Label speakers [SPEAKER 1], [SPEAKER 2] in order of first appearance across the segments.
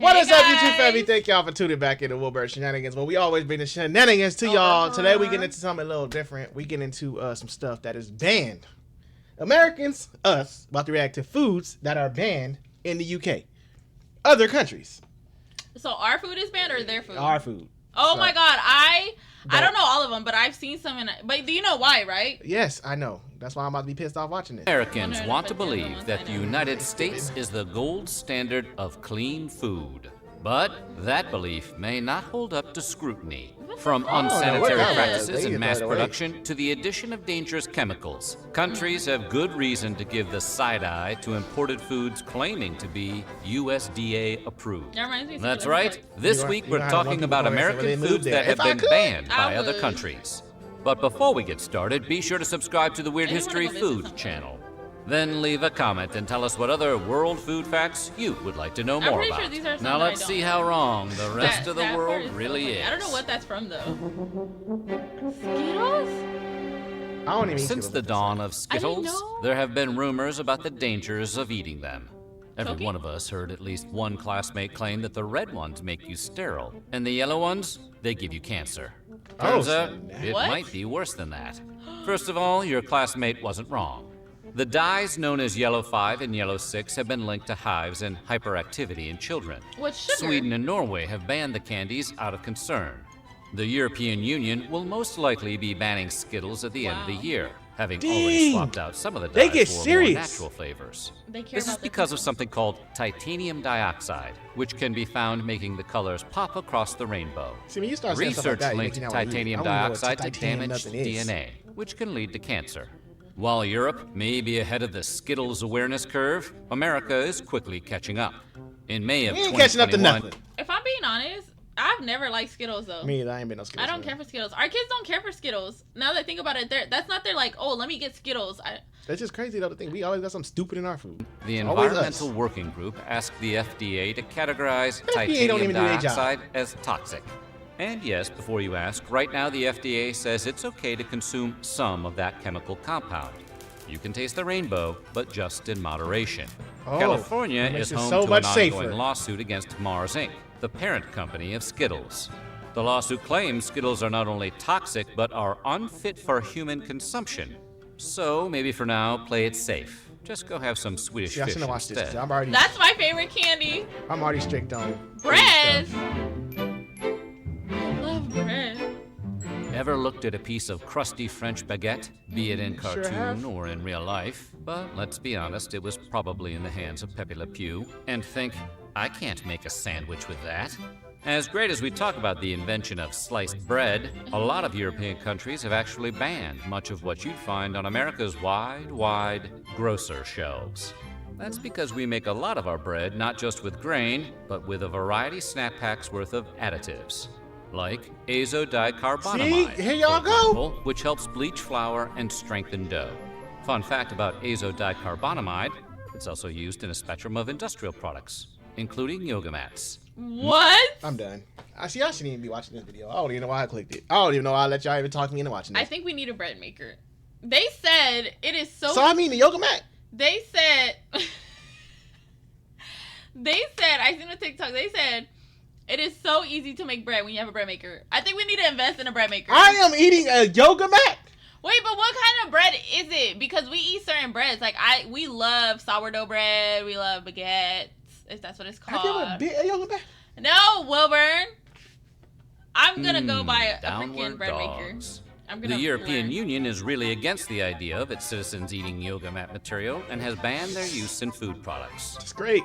[SPEAKER 1] What
[SPEAKER 2] Hey
[SPEAKER 1] is up, YouTube
[SPEAKER 2] guys.
[SPEAKER 1] family? Thank y'all for tuning back into Wilbur Shenanigans. Well, we always bring the shenanigans to y'all. Today we get into something a little different. We get into some stuff that is banned. Americans, us, about to react to foods that are banned in the UK. Other countries.
[SPEAKER 2] So our food is banned or their food?
[SPEAKER 1] Our food.
[SPEAKER 2] Oh
[SPEAKER 1] So-
[SPEAKER 2] my god, I don't know all of them, but I've seen some but do you know why, right?
[SPEAKER 1] Yes, I know. That's why I'm about to be pissed off watching it.
[SPEAKER 3] Americans want to believe that the United States is the gold standard of clean food. But that belief may not hold up to scrutiny. From unsanitary
[SPEAKER 1] what-
[SPEAKER 3] practices
[SPEAKER 1] they
[SPEAKER 3] in mass
[SPEAKER 1] get that away.
[SPEAKER 3] production to the addition of dangerous chemicals, countries have good reason to give the side eye to imported foods claiming to be USDA approved.
[SPEAKER 2] That reminds me of
[SPEAKER 3] That's
[SPEAKER 2] something
[SPEAKER 3] right. This week
[SPEAKER 1] you
[SPEAKER 3] we're
[SPEAKER 1] know how
[SPEAKER 3] talking
[SPEAKER 1] people
[SPEAKER 3] about
[SPEAKER 1] always say, well,
[SPEAKER 3] American
[SPEAKER 1] they moved
[SPEAKER 3] foods
[SPEAKER 1] there.
[SPEAKER 3] that have
[SPEAKER 1] If I
[SPEAKER 3] been
[SPEAKER 1] could,
[SPEAKER 3] banned
[SPEAKER 2] I
[SPEAKER 3] by other
[SPEAKER 2] would.
[SPEAKER 3] countries. But before we get started, be sure to subscribe to the Weird
[SPEAKER 2] I do wanna
[SPEAKER 3] History
[SPEAKER 2] go visit
[SPEAKER 3] Food
[SPEAKER 2] sometime.
[SPEAKER 3] channel. Then leave a comment and tell us what other world food facts you would like to know
[SPEAKER 2] I'm
[SPEAKER 3] more
[SPEAKER 2] pretty
[SPEAKER 3] about.
[SPEAKER 2] sure these are some
[SPEAKER 3] Now
[SPEAKER 2] that I
[SPEAKER 3] let's
[SPEAKER 2] don't
[SPEAKER 3] see
[SPEAKER 2] know.
[SPEAKER 3] how wrong the rest of the
[SPEAKER 2] That part
[SPEAKER 3] world
[SPEAKER 2] is so
[SPEAKER 3] really
[SPEAKER 2] funny.
[SPEAKER 3] is.
[SPEAKER 2] I don't know what that's from though. Skittles?
[SPEAKER 1] I don't even eat
[SPEAKER 3] Since
[SPEAKER 1] Skittles.
[SPEAKER 3] the dawn of
[SPEAKER 2] I didn't
[SPEAKER 3] Skittles,
[SPEAKER 2] know.
[SPEAKER 3] there have been rumors about the dangers of eating them. Every
[SPEAKER 2] Cookie?
[SPEAKER 3] one of us heard at least one classmate claim that the red ones make you sterile, and the yellow ones, they give you cancer. Turns
[SPEAKER 1] Oh,
[SPEAKER 3] out, it
[SPEAKER 2] What?
[SPEAKER 3] might be worse than that. First of all, your classmate wasn't wrong. The dyes known as Yellow 5 and Yellow 6 have been linked to hives and hyperactivity in children.
[SPEAKER 2] What's sugar?
[SPEAKER 3] Sweden and Norway have banned the candies out of concern. The European Union will most likely be banning Skittles at the end of the
[SPEAKER 2] Wow.
[SPEAKER 3] year, having already
[SPEAKER 1] Dang.
[SPEAKER 3] swapped out some of the
[SPEAKER 1] They
[SPEAKER 3] dyes
[SPEAKER 1] get
[SPEAKER 3] for more
[SPEAKER 1] serious.
[SPEAKER 3] natural flavors.
[SPEAKER 2] They care
[SPEAKER 3] This is
[SPEAKER 2] about the
[SPEAKER 3] because of
[SPEAKER 2] people.
[SPEAKER 3] something called titanium dioxide, which can be found making the colors pop across the rainbow.
[SPEAKER 1] See, when you start saying stuff like
[SPEAKER 3] Research
[SPEAKER 1] that,
[SPEAKER 3] linked
[SPEAKER 1] you make me wanna eat it.
[SPEAKER 3] titanium
[SPEAKER 1] I don't even know what
[SPEAKER 3] dioxide to
[SPEAKER 1] titanium
[SPEAKER 3] damaged
[SPEAKER 1] nothing is.
[SPEAKER 3] DNA, which can lead to cancer. While Europe may be ahead of the Skittles awareness curve, America is quickly catching up. In May of
[SPEAKER 1] We ain't catching up to
[SPEAKER 3] 2021,
[SPEAKER 1] nothing.
[SPEAKER 2] If I'm being honest, I've never liked Skittles though.
[SPEAKER 1] Me either. I ain't been no Skittles.
[SPEAKER 2] I don't care for Skittles. Our kids don't care for Skittles. Now that I think about it, that's not their like, oh, let me get Skittles.
[SPEAKER 1] That's just crazy though to think we always got something stupid in our food.
[SPEAKER 3] the
[SPEAKER 1] It's always
[SPEAKER 3] Environmental
[SPEAKER 1] us.
[SPEAKER 3] Working Group asked the FDA to categorize
[SPEAKER 1] The FDA don't
[SPEAKER 3] titanium
[SPEAKER 1] even do their job.
[SPEAKER 3] dioxide as toxic. And yes, before you ask, right now the FDA says it's okay to consume some of that chemical compound. You can taste the rainbow, but just in moderation.
[SPEAKER 1] Oh,
[SPEAKER 3] California
[SPEAKER 1] that makes
[SPEAKER 3] is
[SPEAKER 1] it
[SPEAKER 3] home
[SPEAKER 1] so
[SPEAKER 3] to
[SPEAKER 1] much
[SPEAKER 3] an
[SPEAKER 1] safer.
[SPEAKER 3] ongoing lawsuit against Mars Inc., the parent company of Skittles. The lawsuit claims Skittles are not only toxic, but are unfit for human consumption. So maybe for now, play it safe. Just go have some Swedish
[SPEAKER 1] See, I
[SPEAKER 3] fish
[SPEAKER 1] shouldn't have watched this.
[SPEAKER 3] instead.
[SPEAKER 2] That's my favorite candy.
[SPEAKER 1] I'm already strict on
[SPEAKER 2] Bread.
[SPEAKER 1] stuff.
[SPEAKER 2] I love bread.
[SPEAKER 3] Ever looked at a piece of crusty French baguette, be it in
[SPEAKER 1] Sure
[SPEAKER 3] cartoon
[SPEAKER 1] have.
[SPEAKER 3] or in real life? But let's be honest, it was probably in the hands of Pepe Le Pew, and think, I can't make a sandwich with that. As great as we talk about the invention of sliced bread, a lot of European countries have actually banned much of what you'd find on America's wide grocer shelves. That's because we make a lot of our bread not just with grain, but with a variety snap packs worth of additives. Like azodicarbonamide,
[SPEAKER 1] See? Here y'all
[SPEAKER 3] for
[SPEAKER 1] go.
[SPEAKER 3] example, which helps bleach flour and strengthen dough. Fun fact about azodicarbonamide, it's also used in a spectrum of industrial products, including yoga mats.
[SPEAKER 2] What?
[SPEAKER 1] I'm done. I see. I shouldn't even be watching this video. I don't even know why I clicked it. I don't even know why I let y'all even talk me into watching
[SPEAKER 2] I
[SPEAKER 1] this.
[SPEAKER 2] think we need a bread maker. They said it is so.
[SPEAKER 1] So I mean the yoga mat.
[SPEAKER 2] They said. They said I seen a TikTok. They said it is so easy to make bread when you have a bread maker. I think we need to invest in a bread maker.
[SPEAKER 1] I am eating a yoga mat.
[SPEAKER 2] Wait, but what kind of bread is it? Because we eat certain breads. Like we love sourdough bread. We love baguettes, if that's what it's
[SPEAKER 1] Have you ever
[SPEAKER 2] called.
[SPEAKER 1] been a yoga mat?
[SPEAKER 2] No, Wilburn. I'm gonna go buy a freaking
[SPEAKER 3] Downward
[SPEAKER 2] bread maker.
[SPEAKER 3] dogs.
[SPEAKER 2] I'm gonna
[SPEAKER 3] The European
[SPEAKER 2] learn.
[SPEAKER 3] Union is really against the idea of its citizens eating yoga mat material and has banned their use in food products.
[SPEAKER 1] It's great.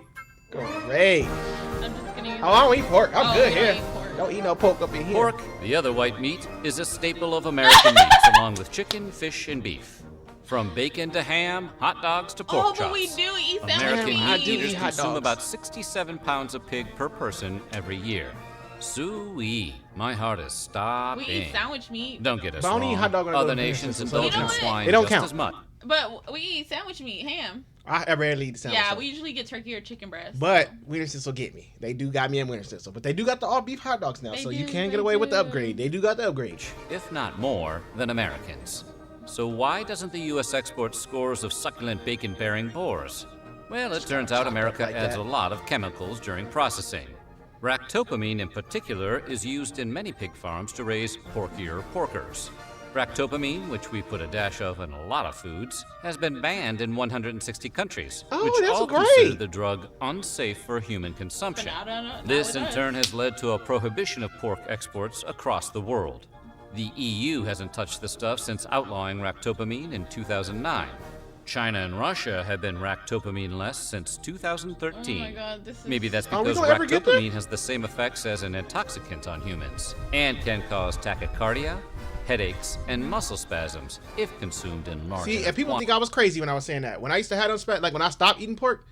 [SPEAKER 1] Great.
[SPEAKER 2] I'm just gonna use
[SPEAKER 1] Oh, I don't eat pork. I'm
[SPEAKER 2] Oh,
[SPEAKER 1] good
[SPEAKER 2] you don't
[SPEAKER 1] here.
[SPEAKER 2] eat pork.
[SPEAKER 1] Don't eat no pork up in here.
[SPEAKER 3] Pork, the other white meat, is a staple of American meats along with chicken, fish, and beef. From bacon to ham, hot dogs to pork
[SPEAKER 2] Oh,
[SPEAKER 3] chops.
[SPEAKER 2] but we do eat sandwich
[SPEAKER 3] American
[SPEAKER 2] meat.
[SPEAKER 1] I do
[SPEAKER 3] eaters
[SPEAKER 1] eat hot
[SPEAKER 3] consume
[SPEAKER 1] dogs.
[SPEAKER 3] about 67 pounds of pig per person every year. Soo-wee, my heart is stopping.
[SPEAKER 2] We eat sandwich meat,
[SPEAKER 3] Don't get us
[SPEAKER 1] But I don't eat
[SPEAKER 3] wrong.
[SPEAKER 1] hot dog when I go
[SPEAKER 3] Other
[SPEAKER 1] to the
[SPEAKER 3] nations
[SPEAKER 1] grocery store.
[SPEAKER 3] indulge
[SPEAKER 2] You know
[SPEAKER 3] in
[SPEAKER 2] what?
[SPEAKER 3] swine
[SPEAKER 1] It don't
[SPEAKER 3] just
[SPEAKER 1] count.
[SPEAKER 3] as much.
[SPEAKER 2] but we eat sandwich meat, ham.
[SPEAKER 1] I rarely eat the sandwich.
[SPEAKER 2] Yeah,
[SPEAKER 1] so.
[SPEAKER 2] we usually get turkey or chicken breast.
[SPEAKER 1] But Winter Schnitzel get me. They do got me in Winter Schnitzel. But they do got the all beef hot dogs now.
[SPEAKER 2] They
[SPEAKER 1] So you
[SPEAKER 2] do,
[SPEAKER 1] can get
[SPEAKER 2] they
[SPEAKER 1] away with the
[SPEAKER 2] do.
[SPEAKER 1] upgrade. They do got the upgrade.
[SPEAKER 3] If not more than Americans. So why doesn't the U.S. export scores of succulent bacon-bearing boars? Well, it turns out America
[SPEAKER 1] like
[SPEAKER 3] adds
[SPEAKER 1] that.
[SPEAKER 3] a lot of chemicals during processing. Ractopamine in particular is used in many pig farms to raise porkier porkers. Ractopamine, which we put a dash of in a lot of foods, has been banned in 160 countries, which
[SPEAKER 1] that's
[SPEAKER 3] all
[SPEAKER 1] great.
[SPEAKER 3] consider the drug unsafe for human consumption.
[SPEAKER 2] But now
[SPEAKER 3] This
[SPEAKER 2] it
[SPEAKER 3] in
[SPEAKER 2] does.
[SPEAKER 3] turn has led to a prohibition of pork exports across the world. The EU hasn't touched the stuff since outlawing ractopamine in 2009. China and Russia have been ractopamine-less since 2013.
[SPEAKER 2] Oh my God, this is...
[SPEAKER 3] Maybe that's
[SPEAKER 1] Are we
[SPEAKER 3] because
[SPEAKER 1] gonna ever get there?
[SPEAKER 3] ractopamine has the same effects as an intoxicant on humans and can cause tachycardia, headaches, and muscle spasms if consumed in large
[SPEAKER 1] See,
[SPEAKER 3] enough
[SPEAKER 1] and people think
[SPEAKER 3] quantities.
[SPEAKER 1] I was crazy when I was saying that. When I used to have them, like when I stopped eating pork,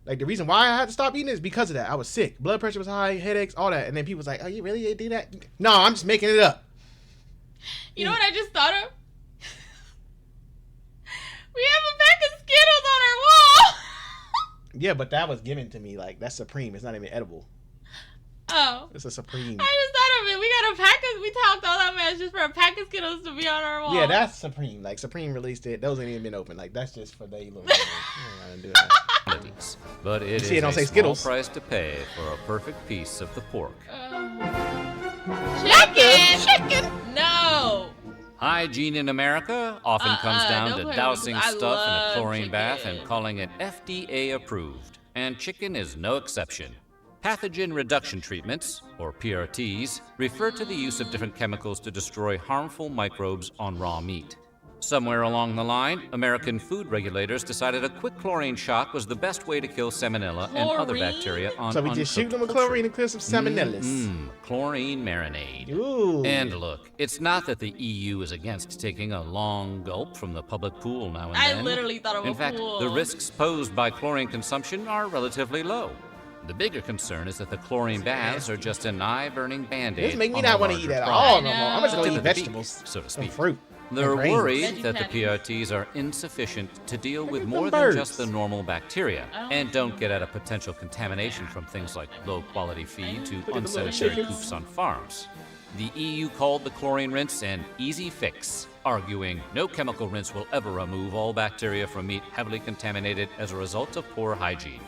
[SPEAKER 1] like the reason why I had to stop eating is because of that. I was sick, blood pressure was high, headaches, all that. And then people was like, "Oh, you really do that?" No, I'm just making it up.
[SPEAKER 2] You know what I just thought of? We have a pack of Skittles on our wall.
[SPEAKER 1] Yeah, but that was given to me. Like that's Supreme. It's not even edible.
[SPEAKER 2] Oh.
[SPEAKER 1] It's a Supreme.
[SPEAKER 2] I just thought of it. We got a pack of... We talked all that mess just for a pack of Skittles to be on our wall.
[SPEAKER 1] Yeah, that's Supreme. Like Supreme released it. Those ain't even been open. Like that's just for they little. You don't gotta do that.
[SPEAKER 3] quantities. But it is
[SPEAKER 1] see, it don't
[SPEAKER 3] a
[SPEAKER 1] say
[SPEAKER 3] small
[SPEAKER 1] Skittles.
[SPEAKER 3] price to pay for a perfect piece of the pork.
[SPEAKER 2] Chicken! No!
[SPEAKER 3] Hygiene in America often comes down
[SPEAKER 2] don't
[SPEAKER 3] to
[SPEAKER 2] play
[SPEAKER 3] dousing
[SPEAKER 2] with me. I
[SPEAKER 3] stuff in a
[SPEAKER 2] love
[SPEAKER 3] chlorine bath
[SPEAKER 2] chicken.
[SPEAKER 3] and calling it FDA approved. And chicken is no exception. Pathogen reduction treatments, or PRTs, refer to the use of different chemicals to destroy harmful microbes on raw meat. Somewhere along the line, American food regulators decided a quick chlorine shock was the best way to kill salmonella and other
[SPEAKER 2] Chlorine?
[SPEAKER 3] bacteria on
[SPEAKER 1] So we just shoot
[SPEAKER 3] uncooked
[SPEAKER 1] them with
[SPEAKER 3] poultry.
[SPEAKER 1] chlorine and clear some salmonellas.
[SPEAKER 3] Chlorine marinade.
[SPEAKER 1] Ooh.
[SPEAKER 3] And look, it's not that the EU is against taking a long gulp from the public pool now and
[SPEAKER 2] I
[SPEAKER 3] then.
[SPEAKER 2] literally thought of a
[SPEAKER 3] In fact,
[SPEAKER 2] pool.
[SPEAKER 3] the risks posed by chlorine consumption are relatively low. The bigger concern is that the chlorine baths are just an eye-burning band-aid.
[SPEAKER 1] This make me
[SPEAKER 3] on
[SPEAKER 1] not
[SPEAKER 3] a
[SPEAKER 1] want to
[SPEAKER 3] larger
[SPEAKER 1] eat at
[SPEAKER 3] problem.
[SPEAKER 1] all
[SPEAKER 2] I
[SPEAKER 1] no more. I'm
[SPEAKER 2] know.
[SPEAKER 1] just gonna
[SPEAKER 3] Tip
[SPEAKER 1] eat
[SPEAKER 3] of the
[SPEAKER 1] vegetables,
[SPEAKER 3] beak, so to
[SPEAKER 1] and
[SPEAKER 3] speak.
[SPEAKER 1] fruit.
[SPEAKER 3] They're
[SPEAKER 1] and grains.
[SPEAKER 3] worried
[SPEAKER 2] Veggie
[SPEAKER 3] that the
[SPEAKER 2] patties.
[SPEAKER 3] PRTs are insufficient to deal with
[SPEAKER 1] at
[SPEAKER 3] more
[SPEAKER 1] them
[SPEAKER 3] than
[SPEAKER 1] birds.
[SPEAKER 3] just the normal bacteria
[SPEAKER 2] I don't
[SPEAKER 3] and don't get at a potential contamination from things like low-quality feed to
[SPEAKER 1] Look at the little
[SPEAKER 3] unsanitary
[SPEAKER 1] chickens.
[SPEAKER 3] coops on farms. The EU called the chlorine rinse an easy fix, arguing no chemical rinse will ever remove all bacteria from meat heavily contaminated as a result of poor hygiene.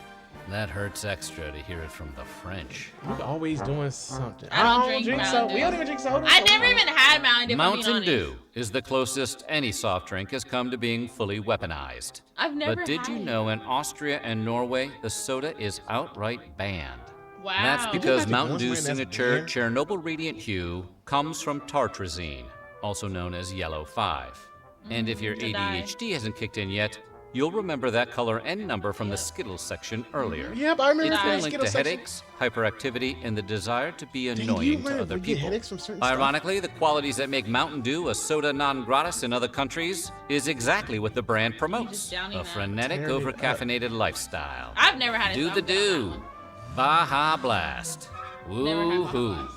[SPEAKER 3] That hurts extra to hear it from the French.
[SPEAKER 1] We're always doing something.
[SPEAKER 2] I don't drink
[SPEAKER 1] soda.
[SPEAKER 2] Mountain
[SPEAKER 1] We
[SPEAKER 2] Dew.
[SPEAKER 1] don't even drink soda.
[SPEAKER 2] I
[SPEAKER 1] so-
[SPEAKER 2] never even had Mountain Dew. if I'm being
[SPEAKER 3] Mountain
[SPEAKER 2] honest.
[SPEAKER 3] Dew is the closest any soft drink has come to being fully weaponized.
[SPEAKER 2] I've never
[SPEAKER 3] But did
[SPEAKER 2] had
[SPEAKER 3] you
[SPEAKER 2] it.
[SPEAKER 3] know in Austria and Norway, the soda is outright banned?
[SPEAKER 2] Wow.
[SPEAKER 3] That's
[SPEAKER 1] Did
[SPEAKER 3] because
[SPEAKER 1] they have
[SPEAKER 3] Mountain
[SPEAKER 1] the
[SPEAKER 3] Dew's
[SPEAKER 1] guns when that's
[SPEAKER 3] signature
[SPEAKER 1] banned?
[SPEAKER 3] Chernobyl radiant hue comes from tartrazine, also known as yellow 5. And if your
[SPEAKER 2] to die.
[SPEAKER 3] ADHD hasn't kicked in yet, you'll remember that color and number from the Skittles section earlier.
[SPEAKER 1] Yep, I remember
[SPEAKER 3] It's
[SPEAKER 1] from the
[SPEAKER 3] been linked
[SPEAKER 1] Skittles
[SPEAKER 3] to
[SPEAKER 1] section.
[SPEAKER 3] headaches, hyperactivity, and the desire to be
[SPEAKER 1] Dang,
[SPEAKER 3] annoying
[SPEAKER 1] you
[SPEAKER 3] to
[SPEAKER 1] remember
[SPEAKER 3] other
[SPEAKER 1] you get
[SPEAKER 3] people.
[SPEAKER 1] headaches from certain stuff?
[SPEAKER 3] Ironically, the qualities that make Mountain Dew a soda non gratis in other countries is exactly what the brand promotes:
[SPEAKER 2] just downing
[SPEAKER 3] a
[SPEAKER 2] that.
[SPEAKER 3] frenetic,
[SPEAKER 1] Tearing it
[SPEAKER 3] over-caffeinated lifestyle.
[SPEAKER 2] I've never had it.
[SPEAKER 3] Do
[SPEAKER 2] so
[SPEAKER 3] the
[SPEAKER 2] I'm good on that
[SPEAKER 3] do.
[SPEAKER 2] one.
[SPEAKER 3] Baja Blast.
[SPEAKER 2] Never had Baja
[SPEAKER 3] Woo-hoo.
[SPEAKER 2] Blast.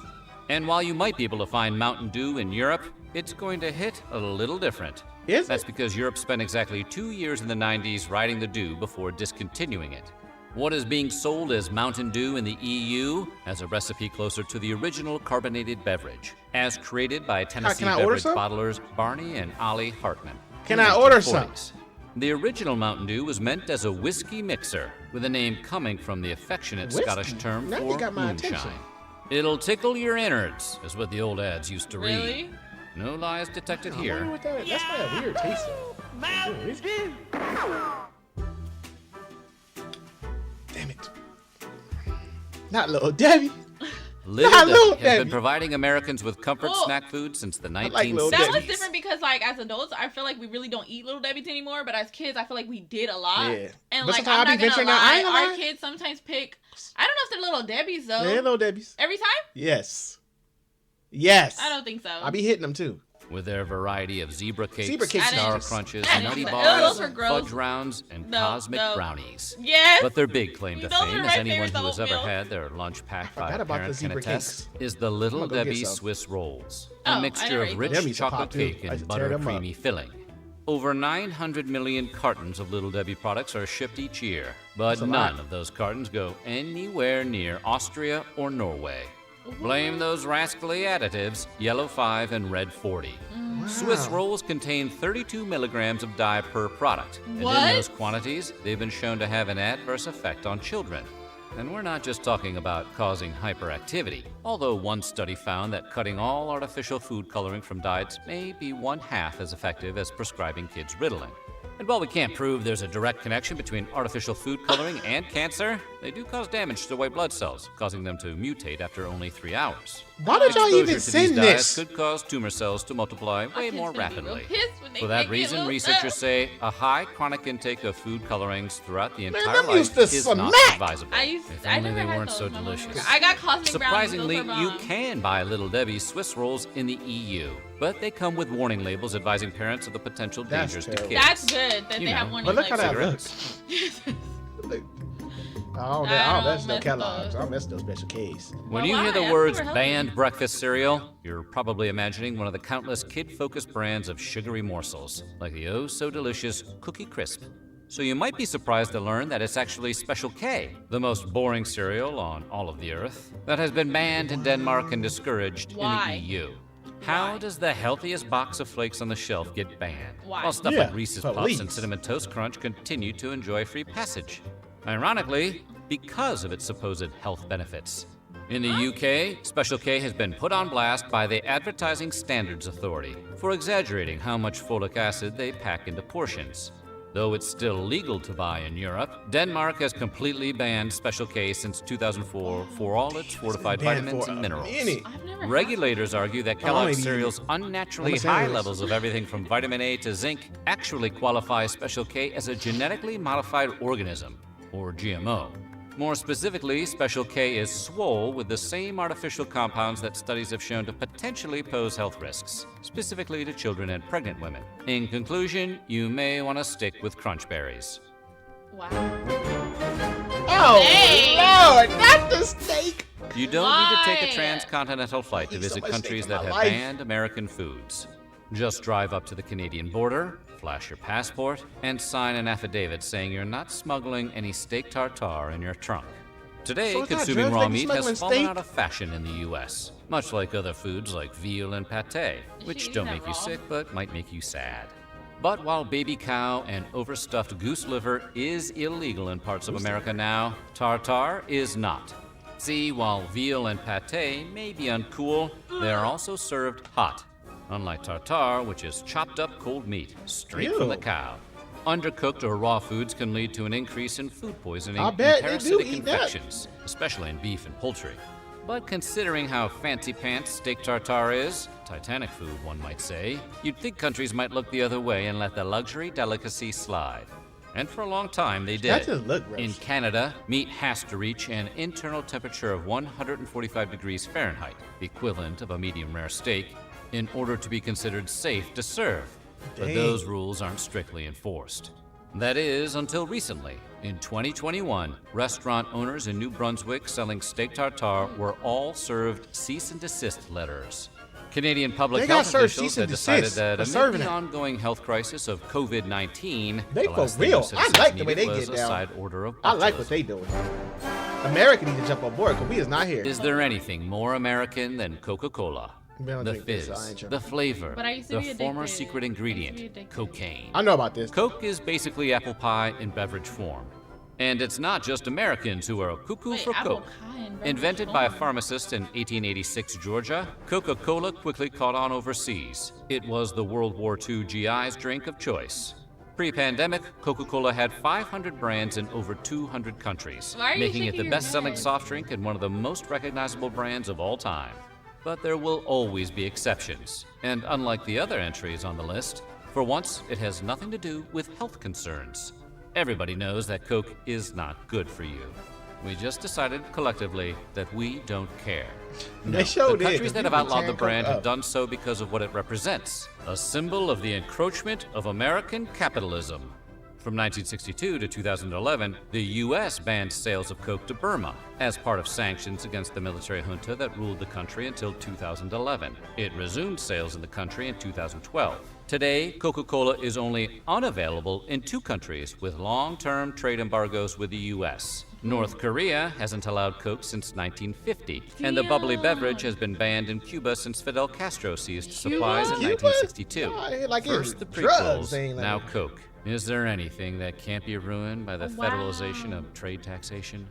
[SPEAKER 3] And while you might be able to find Mountain Dew in Europe, it's going to hit a little different.
[SPEAKER 1] Is
[SPEAKER 3] That's
[SPEAKER 1] it?
[SPEAKER 3] because Europe spent exactly 2 years in the 90s riding the dew before discontinuing it. What is being sold as Mountain Dew in the EU has a recipe closer to the original carbonated beverage, as created by Tennessee
[SPEAKER 1] I order
[SPEAKER 3] beverage
[SPEAKER 1] some?
[SPEAKER 3] bottlers Barney and Ollie Hartman.
[SPEAKER 1] Can
[SPEAKER 3] in the
[SPEAKER 1] I order
[SPEAKER 3] 1940s. The original Mountain Dew was meant as a whiskey mixer, with a name coming from the affectionate
[SPEAKER 1] Whiskey?
[SPEAKER 3] Scottish term
[SPEAKER 1] Now you
[SPEAKER 3] for
[SPEAKER 1] got my
[SPEAKER 3] moonshine.
[SPEAKER 1] attention.
[SPEAKER 3] It'll tickle your innards, is what the old ads used to read.
[SPEAKER 2] Really?
[SPEAKER 3] No lies detected
[SPEAKER 1] I wonder
[SPEAKER 3] here.
[SPEAKER 1] what that is. That's probably a weird taste. Damn it. Not Little Debbie.
[SPEAKER 3] Little
[SPEAKER 1] Not
[SPEAKER 3] Debbie
[SPEAKER 1] Little
[SPEAKER 3] has
[SPEAKER 1] Debbie.
[SPEAKER 3] been providing Americans with comfort
[SPEAKER 2] Well,
[SPEAKER 3] snack food since the
[SPEAKER 1] like
[SPEAKER 3] 1960s.
[SPEAKER 1] Little
[SPEAKER 2] That was
[SPEAKER 1] Debbie's.
[SPEAKER 2] different because, like, as adults, I feel like we really don't eat Little Debbie's anymore. But as kids, I feel like we did a lot.
[SPEAKER 1] Yeah.
[SPEAKER 2] And
[SPEAKER 1] But
[SPEAKER 2] like,
[SPEAKER 1] sometimes
[SPEAKER 2] I'm
[SPEAKER 1] I be
[SPEAKER 2] not gonna
[SPEAKER 1] venturing
[SPEAKER 2] lie,
[SPEAKER 1] out. I ain't gonna
[SPEAKER 2] our
[SPEAKER 1] lie.
[SPEAKER 2] kids sometimes pick. I don't know if they're Little Debbie's though.
[SPEAKER 1] Yeah, Little Debbie's.
[SPEAKER 2] Every time?
[SPEAKER 1] Yes. Yes.
[SPEAKER 2] I don't think so.
[SPEAKER 1] I be hitting them too.
[SPEAKER 3] With their variety of zebra cakes,
[SPEAKER 1] Zebra cakes
[SPEAKER 3] star
[SPEAKER 1] are just-
[SPEAKER 3] crunches,
[SPEAKER 2] I
[SPEAKER 3] nutty
[SPEAKER 2] didn't-
[SPEAKER 3] bars,
[SPEAKER 2] those were gross.
[SPEAKER 3] fudge rounds, and
[SPEAKER 2] No,
[SPEAKER 3] cosmic
[SPEAKER 2] no.
[SPEAKER 3] brownies.
[SPEAKER 2] Yes.
[SPEAKER 3] But their big claim to
[SPEAKER 2] Those
[SPEAKER 3] fame,
[SPEAKER 2] are
[SPEAKER 3] as
[SPEAKER 2] my
[SPEAKER 3] anyone
[SPEAKER 2] favorite
[SPEAKER 3] who has ever
[SPEAKER 2] oatmeal.
[SPEAKER 3] had their lunch packed by
[SPEAKER 1] forgot
[SPEAKER 3] a
[SPEAKER 1] about the
[SPEAKER 3] parent can
[SPEAKER 1] zebra
[SPEAKER 3] attest,
[SPEAKER 1] cakes.
[SPEAKER 3] is the Little
[SPEAKER 1] I'm gonna go get
[SPEAKER 3] Debbie
[SPEAKER 1] some.
[SPEAKER 3] Swiss rolls,
[SPEAKER 2] Oh,
[SPEAKER 3] a
[SPEAKER 2] I
[SPEAKER 3] mixture
[SPEAKER 2] never
[SPEAKER 3] of
[SPEAKER 2] ate
[SPEAKER 3] rich
[SPEAKER 1] those. Debbie's a
[SPEAKER 3] chocolate
[SPEAKER 1] pop, too.
[SPEAKER 3] cake
[SPEAKER 1] I
[SPEAKER 3] and
[SPEAKER 1] used to tear them up.
[SPEAKER 3] butter-creamy filling. Over 900 million cartons of Little Debbie products are shipped each year, but
[SPEAKER 1] That's a
[SPEAKER 3] none
[SPEAKER 1] lot.
[SPEAKER 3] of those cartons go anywhere near Austria or Norway. Blame those rascally additives, yellow 5 and red 40. Swiss
[SPEAKER 1] Wow.
[SPEAKER 3] rolls contain 32 milligrams of dye per product, and
[SPEAKER 2] What?
[SPEAKER 3] in those quantities, they've been shown to have an adverse effect on children. And we're not just talking about causing hyperactivity, although one study found that cutting all artificial food coloring from diets may be 1/2 as effective as prescribing kids Ritalin. And while we can't prove there's a direct connection between artificial food coloring and cancer, they do cause damage to white blood cells, causing them to mutate after only 3 hours.
[SPEAKER 1] Why did y'all
[SPEAKER 3] Exposure
[SPEAKER 1] even
[SPEAKER 3] to
[SPEAKER 1] send
[SPEAKER 3] these diets
[SPEAKER 1] this?
[SPEAKER 3] could cause tumor cells to multiply
[SPEAKER 2] My
[SPEAKER 3] way
[SPEAKER 2] kids
[SPEAKER 3] more
[SPEAKER 2] gonna be real
[SPEAKER 3] rapidly.
[SPEAKER 2] pissed when they
[SPEAKER 3] For that
[SPEAKER 2] make me
[SPEAKER 3] reason,
[SPEAKER 2] lose
[SPEAKER 3] researchers
[SPEAKER 2] up.
[SPEAKER 3] say a high chronic intake of food colorings throughout the entire
[SPEAKER 1] them
[SPEAKER 3] life
[SPEAKER 1] used to
[SPEAKER 3] is not
[SPEAKER 1] smack.
[SPEAKER 3] advisable. If
[SPEAKER 2] I
[SPEAKER 3] only
[SPEAKER 2] never
[SPEAKER 3] they
[SPEAKER 2] had
[SPEAKER 3] weren't
[SPEAKER 2] those.
[SPEAKER 3] so
[SPEAKER 2] My mom
[SPEAKER 3] delicious.
[SPEAKER 2] never- I got cosmic
[SPEAKER 3] Surprisingly,
[SPEAKER 2] brownies. Those are
[SPEAKER 3] you
[SPEAKER 2] bomb.
[SPEAKER 3] can buy Little Debbie's Swiss rolls in the EU, but they come with warning labels advising parents of the potential
[SPEAKER 1] That's
[SPEAKER 3] dangers to
[SPEAKER 1] terrible.
[SPEAKER 3] kids.
[SPEAKER 2] That's good that
[SPEAKER 3] You
[SPEAKER 2] they
[SPEAKER 3] know.
[SPEAKER 2] have one.
[SPEAKER 1] But look how that
[SPEAKER 3] Cigarettes.
[SPEAKER 1] looks. Look. I
[SPEAKER 2] I
[SPEAKER 1] don't
[SPEAKER 2] don't
[SPEAKER 1] mess no
[SPEAKER 2] mess
[SPEAKER 1] Kellogg's.
[SPEAKER 2] those.
[SPEAKER 1] I don't mess no Special K's.
[SPEAKER 3] When
[SPEAKER 2] Well,
[SPEAKER 3] you hear
[SPEAKER 2] why?
[SPEAKER 3] the
[SPEAKER 2] That's
[SPEAKER 3] words
[SPEAKER 2] super healthy.
[SPEAKER 3] banned breakfast cereal, you're probably imagining one of the countless kid-focused brands of sugary morsels, like the oh-so-delicious Cookie Crisp. So you might be surprised to learn that it's actually Special K, the most boring cereal on all of the earth, that has been banned in Denmark and discouraged
[SPEAKER 2] Why?
[SPEAKER 3] in the EU. How
[SPEAKER 2] Why?
[SPEAKER 3] does the healthiest box of flakes on the shelf get banned?
[SPEAKER 2] Why?
[SPEAKER 3] While stuff
[SPEAKER 1] Yeah,
[SPEAKER 3] like Reese's Puffs
[SPEAKER 1] police.
[SPEAKER 3] and Cinnamon Toast Crunch continue to enjoy free passage. Ironically, because of its supposed health benefits. In the UK, Special K has been put on blast by the Advertising Standards Authority for exaggerating how much folic acid they pack into portions. Though it's still legal to buy in Europe, Denmark has completely banned Special K since 2004 for all its fortified
[SPEAKER 1] banned
[SPEAKER 3] vitamins
[SPEAKER 1] for
[SPEAKER 3] and
[SPEAKER 1] a
[SPEAKER 3] minerals.
[SPEAKER 1] minute.
[SPEAKER 2] I've never had
[SPEAKER 3] Regulators argue that
[SPEAKER 1] I
[SPEAKER 3] Kellogg's
[SPEAKER 1] mean,
[SPEAKER 3] cereal's unnaturally
[SPEAKER 1] I'm a
[SPEAKER 3] high
[SPEAKER 1] sandwich.
[SPEAKER 3] levels of everything from vitamin A to zinc actually qualify Special K as a genetically modified organism, or GMO. More specifically, Special K is swole with the same artificial compounds that studies have shown to potentially pose health risks, specifically to children and pregnant women. In conclusion, you may want to stick with crunch berries.
[SPEAKER 2] Wow.
[SPEAKER 1] Oh,
[SPEAKER 2] Dang.
[SPEAKER 1] Lord, not the steak.
[SPEAKER 3] You don't need to take a
[SPEAKER 2] Why?
[SPEAKER 3] transcontinental flight to
[SPEAKER 1] Eat so
[SPEAKER 3] visit
[SPEAKER 1] much steak
[SPEAKER 3] countries
[SPEAKER 1] in
[SPEAKER 3] that
[SPEAKER 1] my
[SPEAKER 3] have
[SPEAKER 1] life.
[SPEAKER 3] banned American foods. Just drive up to the Canadian border, flash your passport, and sign an affidavit saying you're not smuggling any steak tartare in your trunk. Today,
[SPEAKER 1] So it's not
[SPEAKER 3] consuming
[SPEAKER 1] drugs,
[SPEAKER 3] raw
[SPEAKER 1] they be
[SPEAKER 3] meat
[SPEAKER 1] smuggling
[SPEAKER 3] has fallen
[SPEAKER 1] steak?
[SPEAKER 3] out of fashion in the U.S., much like other foods like veal and pâté,
[SPEAKER 2] Is
[SPEAKER 3] which
[SPEAKER 2] she
[SPEAKER 3] don't
[SPEAKER 2] eating
[SPEAKER 3] make
[SPEAKER 2] that
[SPEAKER 3] you
[SPEAKER 2] raw?
[SPEAKER 3] sick but might make you sad. But while baby cow and overstuffed goose liver is illegal in parts of America now, tartare is not. See, while veal and pâté may be uncool, they are also served hot, unlike tartare, which is chopped up cold meat straight from the
[SPEAKER 1] Ew.
[SPEAKER 3] cow. Undercooked or raw foods can lead to an increase in food poisoning
[SPEAKER 1] I
[SPEAKER 3] and
[SPEAKER 1] bet they do
[SPEAKER 3] parasitic
[SPEAKER 1] eat that.
[SPEAKER 3] infections, especially in beef and poultry. But considering how fancy pants steak tartare is, Titanic food one might say, you'd think countries might look the other way and let the luxury delicacy slide. And for a long time they did.
[SPEAKER 1] That just look gross.
[SPEAKER 3] In Canada, meat has to reach an internal temperature of 145 degrees Fahrenheit, the equivalent of a medium rare steak, in order to be considered safe to serve. But
[SPEAKER 1] Dang.
[SPEAKER 3] those rules aren't strictly enforced. That is, until recently. In 2021, restaurant owners in New Brunswick selling steak tartare were all served cease and desist letters. Canadian public
[SPEAKER 1] They got
[SPEAKER 3] health
[SPEAKER 1] served
[SPEAKER 3] officials
[SPEAKER 1] cease
[SPEAKER 3] had
[SPEAKER 1] and
[SPEAKER 3] decided
[SPEAKER 1] desist
[SPEAKER 3] that
[SPEAKER 1] for
[SPEAKER 3] amid
[SPEAKER 1] serving
[SPEAKER 3] the
[SPEAKER 1] it.
[SPEAKER 3] ongoing health crisis of COVID-19,
[SPEAKER 1] They
[SPEAKER 3] the
[SPEAKER 1] for
[SPEAKER 3] last thing
[SPEAKER 1] real.
[SPEAKER 3] our
[SPEAKER 1] I
[SPEAKER 3] citizens
[SPEAKER 1] like the way
[SPEAKER 3] needed
[SPEAKER 1] they
[SPEAKER 3] was
[SPEAKER 1] get
[SPEAKER 3] a
[SPEAKER 1] down.
[SPEAKER 3] side order of
[SPEAKER 1] I like
[SPEAKER 3] botulism.
[SPEAKER 1] what they doing. America need to jump on board because we is not here.
[SPEAKER 3] Is there anything more American than Coca-Cola?
[SPEAKER 1] Man, I
[SPEAKER 3] The
[SPEAKER 1] drink this,
[SPEAKER 3] fizz,
[SPEAKER 1] I ain't trying.
[SPEAKER 3] the flavor,
[SPEAKER 2] But I used to
[SPEAKER 3] the
[SPEAKER 2] be
[SPEAKER 3] former
[SPEAKER 2] addicted.
[SPEAKER 3] secret
[SPEAKER 2] I used to be
[SPEAKER 3] ingredient,
[SPEAKER 2] addicted.
[SPEAKER 3] cocaine.
[SPEAKER 1] I know about this.
[SPEAKER 3] Coke is basically apple pie in beverage form. And it's not just Americans who are cuckoo
[SPEAKER 2] Wait,
[SPEAKER 3] for
[SPEAKER 2] apple
[SPEAKER 3] Coke.
[SPEAKER 2] pie and beverage
[SPEAKER 3] Invented by a
[SPEAKER 2] form.
[SPEAKER 3] pharmacist in 1886 Georgia, Coca-Cola quickly caught on overseas. It was the World War II GI's drink of choice. Pre-pandemic, Coca-Cola had 500 brands in over 200 countries,
[SPEAKER 2] Why are you
[SPEAKER 3] making it
[SPEAKER 2] shaking
[SPEAKER 3] the
[SPEAKER 2] your
[SPEAKER 3] best-selling
[SPEAKER 2] head?
[SPEAKER 3] soft drink and one of the most recognizable brands of all time. But there will always be exceptions. And unlike the other entries on the list, for once, it has nothing to do with health concerns. Everybody knows that Coke is not good for you. We just decided collectively that we don't care.
[SPEAKER 1] They sure
[SPEAKER 3] the
[SPEAKER 1] did,
[SPEAKER 3] countries
[SPEAKER 1] 'cause
[SPEAKER 3] that have
[SPEAKER 1] people
[SPEAKER 3] outlawed the
[SPEAKER 1] tearing
[SPEAKER 3] brand
[SPEAKER 1] Coke
[SPEAKER 3] have
[SPEAKER 1] up.
[SPEAKER 3] done so because of what it represents, a symbol of the encroachment of American capitalism. From 1962 to 2011, the U.S. banned sales of Coke to Burma as part of sanctions against the military junta that ruled the country until 2011. It resumed sales in the country in 2012. Today, Coca-Cola is only unavailable in 2 countries with long-term trade embargoes with the U.S. North Korea hasn't allowed Coke since 1950, and the bubbly
[SPEAKER 2] Damn.
[SPEAKER 3] beverage has been banned in Cuba since Fidel Castro seized supplies in
[SPEAKER 1] Cuba?
[SPEAKER 3] 1962.
[SPEAKER 1] Yeah, like it's
[SPEAKER 3] First the
[SPEAKER 1] drugs,
[SPEAKER 3] prequels,
[SPEAKER 1] they ain't like
[SPEAKER 3] now
[SPEAKER 1] it.
[SPEAKER 3] Coke. Is there anything that can't be ruined by the
[SPEAKER 2] Wow.
[SPEAKER 3] federalization of trade taxation?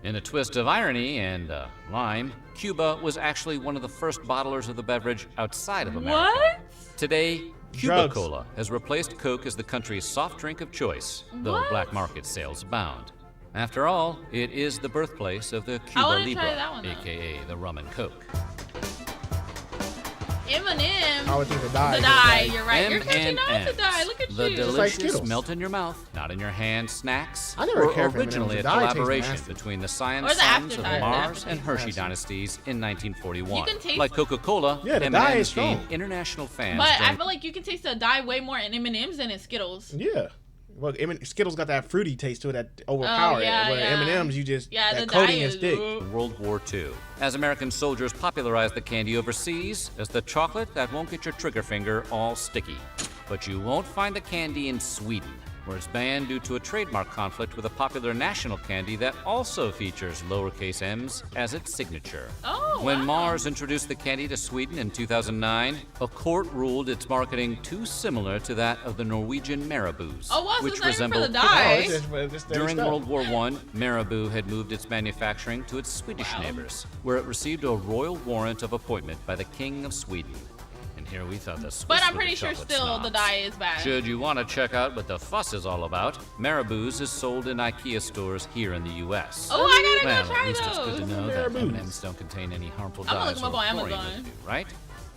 [SPEAKER 3] In a twist of irony and lime, Cuba was actually one of the first bottlers of the beverage outside of America.
[SPEAKER 2] What?
[SPEAKER 3] Today, Cuba
[SPEAKER 1] Drugs.
[SPEAKER 3] Cola has replaced Coke as the country's soft drink of choice, though
[SPEAKER 2] What?
[SPEAKER 3] black market sales abound. After all, it is the birthplace of the Cuba
[SPEAKER 2] wanna
[SPEAKER 3] Libre,
[SPEAKER 2] try that one, though.
[SPEAKER 3] aka the rum and Coke.
[SPEAKER 2] M&M.
[SPEAKER 1] I would think the dye.
[SPEAKER 2] The dye, you're right. You're catching on
[SPEAKER 3] M&Ms.
[SPEAKER 2] to dye. Look at
[SPEAKER 3] The
[SPEAKER 2] you.
[SPEAKER 3] delicious
[SPEAKER 1] Skittles.
[SPEAKER 3] melt in your mouth, not in your hand snacks
[SPEAKER 1] I never
[SPEAKER 3] were
[SPEAKER 1] cared for
[SPEAKER 3] originally a
[SPEAKER 1] M&Ms. The dye tastes
[SPEAKER 3] collaboration
[SPEAKER 1] nasty.
[SPEAKER 3] between the science
[SPEAKER 2] Or the
[SPEAKER 3] sons of
[SPEAKER 2] aftertaste.
[SPEAKER 3] the Mars
[SPEAKER 2] The
[SPEAKER 3] and Hershey
[SPEAKER 1] nasty.
[SPEAKER 3] dynasties in 1941.
[SPEAKER 2] You can taste-
[SPEAKER 3] Like Coca-Cola,
[SPEAKER 1] Yeah, the dye is
[SPEAKER 3] M&Ms gained
[SPEAKER 1] strong.
[SPEAKER 3] international fans.
[SPEAKER 2] But I
[SPEAKER 3] during-
[SPEAKER 2] feel like you can taste the dye way more in M&M's than in Skittles.
[SPEAKER 1] Yeah. Well, Skittles got that fruity taste to it that overpower
[SPEAKER 2] yeah,
[SPEAKER 1] it. Where
[SPEAKER 2] yeah.
[SPEAKER 1] M&M's, you just
[SPEAKER 2] Yeah,
[SPEAKER 1] that
[SPEAKER 2] the
[SPEAKER 1] coating
[SPEAKER 2] dye
[SPEAKER 1] is
[SPEAKER 2] is
[SPEAKER 1] thick.
[SPEAKER 3] World War II, as American soldiers popularized the candy overseas as the chocolate that won't get your trigger finger all sticky. But you won't find the candy in Sweden, where it's banned due to a trademark conflict with a popular national candy that also features lowercase m's as its signature.
[SPEAKER 2] Oh,
[SPEAKER 3] When
[SPEAKER 2] wow.
[SPEAKER 3] Mars introduced the candy to Sweden in 2009, a court ruled its marketing too similar to that of the Norwegian Maraboos,
[SPEAKER 2] Oh, wow, so
[SPEAKER 3] which
[SPEAKER 2] it's not even for
[SPEAKER 3] resembled
[SPEAKER 2] the dye.
[SPEAKER 1] Oh, it's just steady
[SPEAKER 3] during
[SPEAKER 1] stuff.
[SPEAKER 3] World War I, Marabou had moved its manufacturing to its Swedish
[SPEAKER 2] Wow.
[SPEAKER 3] neighbors, where it received a royal warrant of appointment by the King of Sweden. And here we thought the Swiss
[SPEAKER 2] But I'm
[SPEAKER 3] were the
[SPEAKER 2] pretty sure
[SPEAKER 3] chocolate
[SPEAKER 2] still
[SPEAKER 3] snobs.
[SPEAKER 2] the dye is bad.
[SPEAKER 3] Should you want to check out what the fuss is all about, Maraboos is sold in IKEA stores here in the U.S.
[SPEAKER 2] Oh, I gotta
[SPEAKER 3] well,
[SPEAKER 2] go
[SPEAKER 3] at
[SPEAKER 2] try
[SPEAKER 3] least it's good to
[SPEAKER 2] those.
[SPEAKER 3] know that
[SPEAKER 1] Maraboos.
[SPEAKER 3] M&Ms don't contain any harmful
[SPEAKER 2] I'm gonna
[SPEAKER 3] dyes
[SPEAKER 2] look 'em
[SPEAKER 3] or
[SPEAKER 2] up on
[SPEAKER 3] chlorine
[SPEAKER 2] Amazon.
[SPEAKER 3] residue, right?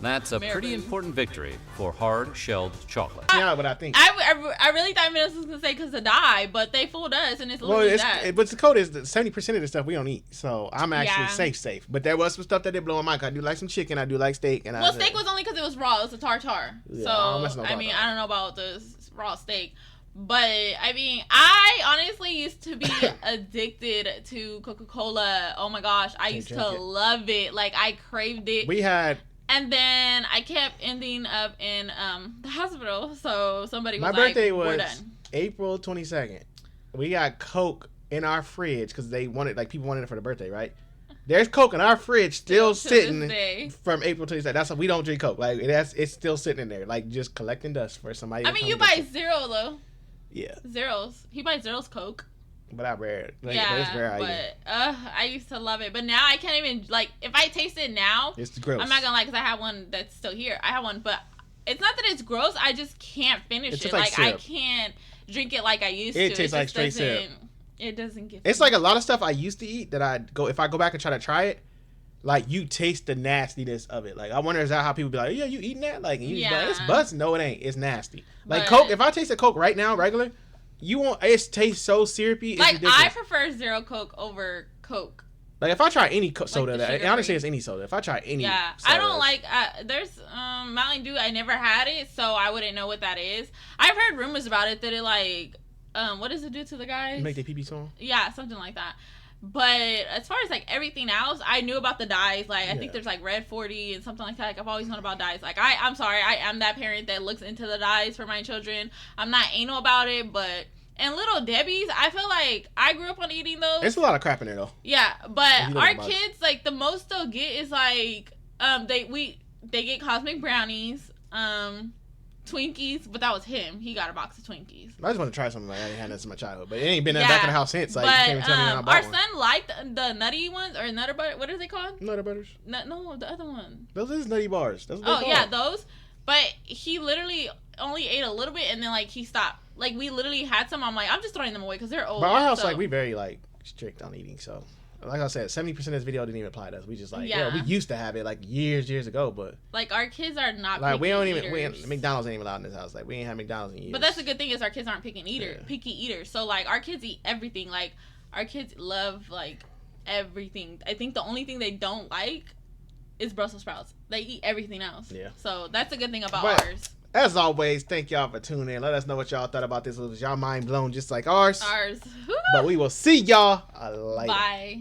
[SPEAKER 3] That's a pretty
[SPEAKER 2] Marabou.
[SPEAKER 3] important victory for hard-shelled chocolate.
[SPEAKER 1] Yeah, but I think.
[SPEAKER 2] I really thought M&M's was gonna say because the dye, but they fooled us, and it's
[SPEAKER 1] Well,
[SPEAKER 2] literally that.
[SPEAKER 1] but the code is that 70% of the stuff we don't eat, so I'm actually
[SPEAKER 2] Yeah.
[SPEAKER 1] safe. But there was some stuff that did blow my mind. I do like some chicken, I do like steak, and
[SPEAKER 2] Well, steak was only because it was raw. It was a tartare.
[SPEAKER 1] Yeah, I don't mess
[SPEAKER 2] So
[SPEAKER 1] no
[SPEAKER 2] I mean,
[SPEAKER 1] tartare.
[SPEAKER 2] I don't know about the raw steak, but I mean, I honestly used to be addicted to Coca-Cola. Oh my gosh, I used to
[SPEAKER 1] drink it.
[SPEAKER 2] love it. Like I craved it.
[SPEAKER 1] We had
[SPEAKER 2] And then I kept ending up in the hospital. So somebody was
[SPEAKER 1] my
[SPEAKER 2] like,
[SPEAKER 1] birthday
[SPEAKER 2] "We're
[SPEAKER 1] was
[SPEAKER 2] done."
[SPEAKER 1] April 22nd. We got Coke in our fridge because they wanted, like, people wanted it for the birthday, right? There's Coke in our fridge still
[SPEAKER 2] To this
[SPEAKER 1] sitting
[SPEAKER 2] day.
[SPEAKER 1] from April 22nd. That's why we don't drink Coke. Like, it's still sitting in there, like, just collecting dust for somebody.
[SPEAKER 2] I
[SPEAKER 1] to
[SPEAKER 2] mean,
[SPEAKER 1] come
[SPEAKER 2] you
[SPEAKER 1] and get
[SPEAKER 2] buy
[SPEAKER 1] some.
[SPEAKER 2] Zero though.
[SPEAKER 1] Yeah,
[SPEAKER 2] Zeros. He buys Zero's Coke.
[SPEAKER 1] but I rare. Like,
[SPEAKER 2] Yeah,
[SPEAKER 1] it's rare.
[SPEAKER 2] but I used to love it. But now I can't even, like, if I taste it now,
[SPEAKER 1] It's gross.
[SPEAKER 2] I'm not gonna lie, because I have one that's still here. I have one, but it's not that it's gross. I just can't finish
[SPEAKER 1] It's
[SPEAKER 2] it.
[SPEAKER 1] just like
[SPEAKER 2] I
[SPEAKER 1] syrup.
[SPEAKER 2] can't drink it like I used to.
[SPEAKER 1] It tastes like
[SPEAKER 2] just
[SPEAKER 1] straight syrup.
[SPEAKER 2] doesn't- It doesn't get.
[SPEAKER 1] It's like a lot of stuff I used to eat that if I go back and try to try it, like, you taste the nastiness of it. Like, I wonder, is that how people be like, yeah, you eating that? Like, and you just be like, it's
[SPEAKER 2] Yeah.
[SPEAKER 1] butts. No, it ain't. It's nasty. Like,
[SPEAKER 2] But-
[SPEAKER 1] Coke, if I taste a Coke right now, regular, you won't, it tastes so syrupy. It's
[SPEAKER 2] Like
[SPEAKER 1] ridiculous.
[SPEAKER 2] I prefer Zero Coke over Coke.
[SPEAKER 1] Like, if I try any soda,
[SPEAKER 2] the
[SPEAKER 1] that,
[SPEAKER 2] sugar-free.
[SPEAKER 1] honestly, it's any soda. If I try any
[SPEAKER 2] Yeah,
[SPEAKER 1] soda,
[SPEAKER 2] I don't like. There's Mountain Dew. I never had it, so I wouldn't know what that is. I've heard rumors about it that it like, what does it do to the guys?
[SPEAKER 1] make their pee-pee song.
[SPEAKER 2] Yeah, something like that. But as far as like everything else, I knew about the dyes. Like I
[SPEAKER 1] Yeah.
[SPEAKER 2] think there's like Red 40 and something like that. Like I've always known about dyes. Like I'm sorry, I am that parent that looks into the dyes for my children. I'm not anal about it, but and Little Debbie's, I feel like I grew up on eating those.
[SPEAKER 1] It's a lot of crap in there, though.
[SPEAKER 2] Yeah, but
[SPEAKER 1] You know
[SPEAKER 2] our
[SPEAKER 1] about it.
[SPEAKER 2] kids, like the most they'll get is like they get cosmic brownies, Twinkies, but that was him. He got a box of Twinkies.
[SPEAKER 1] I just want to try something like that. I ain't had that since my childhood. But it ain't been back in the house since. Like, you
[SPEAKER 2] but
[SPEAKER 1] can't even tell me when I
[SPEAKER 2] our
[SPEAKER 1] bought one.
[SPEAKER 2] son liked the nutty ones or Nutter Butter. What are they called?
[SPEAKER 1] Nutter Butters.
[SPEAKER 2] No, the other one.
[SPEAKER 1] Those is Nutty Bars. That's what
[SPEAKER 2] Oh
[SPEAKER 1] they
[SPEAKER 2] yeah,
[SPEAKER 1] call.
[SPEAKER 2] those. But he literally only ate a little bit and then like he stopped. Like we literally had some. I'm like, I'm just throwing them away because they're old.
[SPEAKER 1] But our house,
[SPEAKER 2] so-
[SPEAKER 1] like, we very, like, strict on eating, so. Like I said, 70% of this video didn't even apply to us. We just like, yeah,
[SPEAKER 2] Yeah.
[SPEAKER 1] we used to have it like years ago, but
[SPEAKER 2] like our kids are not.
[SPEAKER 1] like we
[SPEAKER 2] picky
[SPEAKER 1] don't even
[SPEAKER 2] eaters.
[SPEAKER 1] McDonald's ain't even allowed in this house. Like we ain't had McDonald's in years.
[SPEAKER 2] But that's the good thing is our kids aren't picky
[SPEAKER 1] Yeah.
[SPEAKER 2] eaters. So like our kids eat everything. Like our kids love like everything. I think the only thing they don't like is Brussels sprouts. They eat everything else.
[SPEAKER 1] Yeah.
[SPEAKER 2] So that's a good thing about
[SPEAKER 1] But-
[SPEAKER 2] ours.
[SPEAKER 1] As always, thank y'all for tuning in. Let us know what y'all thought about this. Was y'all mind blown just like ours?
[SPEAKER 2] Ours.
[SPEAKER 1] But we will see y'all later.
[SPEAKER 2] Bye.